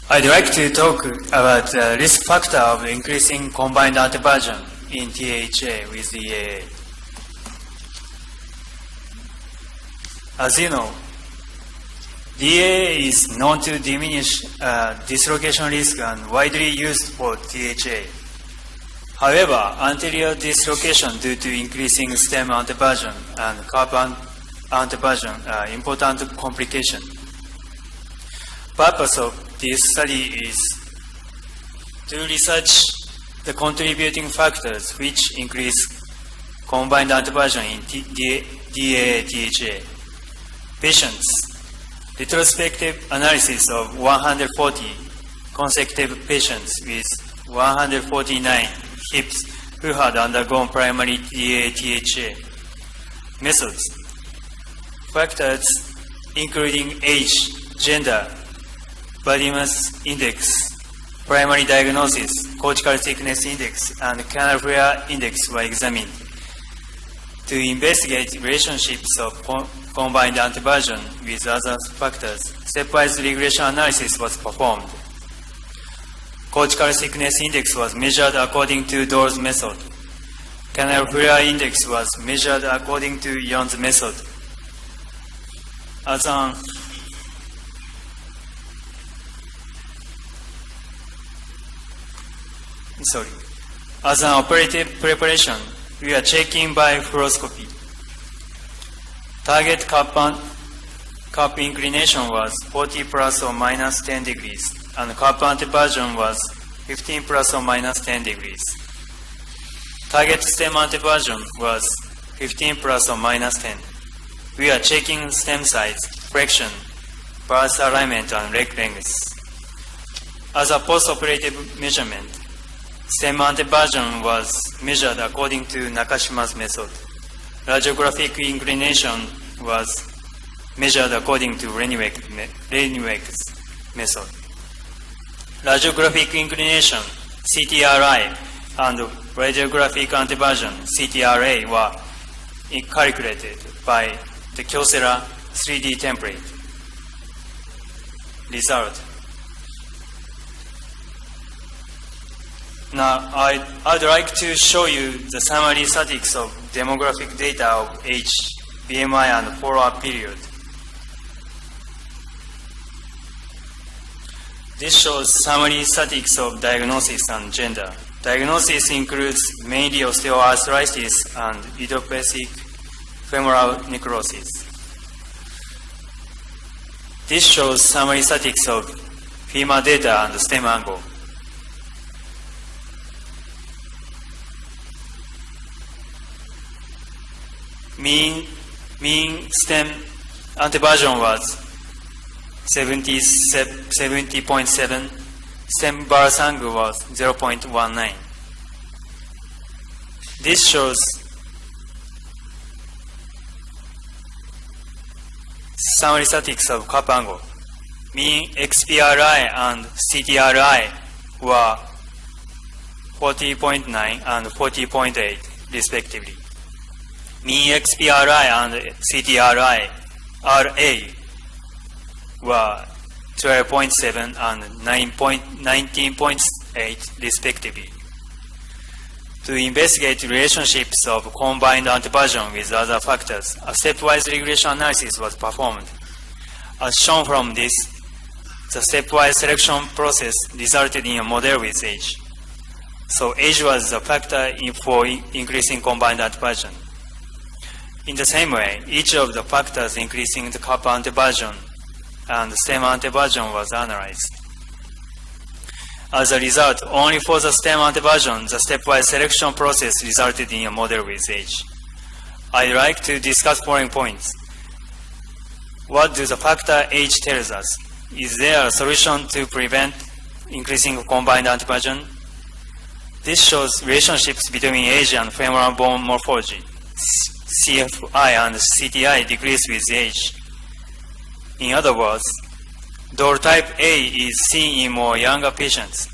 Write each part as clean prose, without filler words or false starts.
I'd like to talk about the risk factor of increasing combined anteversion in THA with EAA. As you know, DAA is known to diminish dislocation risk and widely used for THA. However, anterior dislocation due to increasing stem anteversion and carpal anteversion are important complications. Purpose of this study is to research the contributing factors which increase combined anteversion in DAA-THA. Patients. Retrospective analysis of 140 consecutive patients with 149 hips who had undergone primary DAA-THA. Methods. Factors including age, gender, body mass index, primary diagnosis, cortical thickness index, and canal flare index were examined. To investigate relationships of combined anteversion with other factors, stepwise regression analysis was performed. Cortical thickness index was measured according to Dole's method. Canal flare index was measured according to Young's method. As an operative preparation, we are checking by fluoroscopy. Target cup inclination was 40 plus or minus 10 degrees, and cup anteversion was 15 plus or minus 10 degrees. Target stem anteversion was 15 plus or minus 10. We are checking stem size, flexion, birth alignment, and leg length. As a post-operative measurement, stem anteversion was measured according to Nakashima's method. Radiographic inclination was measured according to Renwick's method. Radiographic inclination, CTRI, and radiographic anteversion, CTRA, were calculated by the Kyocera 3D template. Result. Now, I'd like to show you the summary statistics of demographic data of age, BMI, and follow-up period. This shows summary statistics of diagnosis and gender. Diagnosis includes mainly osteoarthritis and idiopathic femoral necrosis. This shows summary statistics of femur data and stem angle. Mean stem anteversion was 70.7. Stem birth angle was 0.19. This shows summary statistics of cup angle. Mean XPRI and CTRI were 40.9 and 40.8 respectively. Mean XPRI and CTRI RA were 12.7 and 19.8 respectively. To investigate relationships of combined anteversion with other factors, a stepwise regression analysis was performed. As shown from this, the stepwise selection process resulted in a model with age. So age was the factor for increasing combined anteversion. In the same way, each of the factors increasing the cup anteversion and stem anteversion was analyzed. As a result, only for the stem anteversion, the stepwise selection process resulted in a model with age. I'd like to discuss following points. What does the factor age tell us? Is there a solution to prevent increasing combined anteversion? This shows relationships between age and femoral bone morphology. CFI and CTI decrease with age. In other words, Dole type A is seen in more younger patients.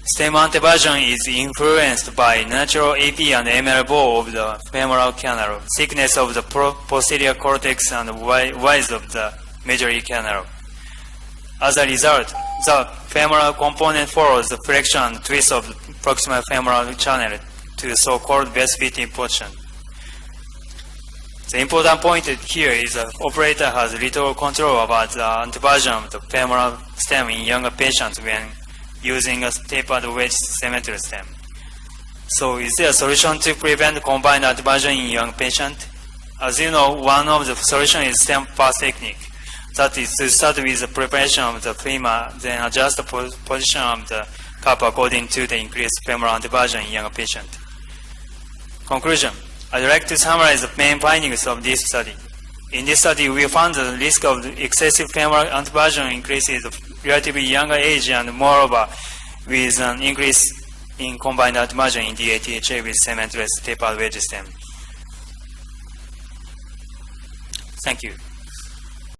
Stem anteversion is influenced by natural AP and ML ball of the femoral canal, thickness of the posterior cortex, and width of the medullary canal. As a result, the femoral component follows the flexion and twist of the proximal femoral channel to the so-called best-fitting position. The important point here is the operator has little control about the anteversion of the femoral stem in younger patients when using a tapered wedge symmetry stem. So is there a solution to prevent combined anteversion in young patients? As you know, one of the solutions is stem pass technique. That is to start with the preparation of the femur, then adjust the position of the cup according to the increased femoral anteversion in younger patients. Conclusion. I'd like to summarize the main findings of this study. In this study, we found the risk of excessive femoral anteversion increases at relatively younger age and moreover with an increase in combined anteversion in DATHA with cementless tapered wedge stem. Thank you.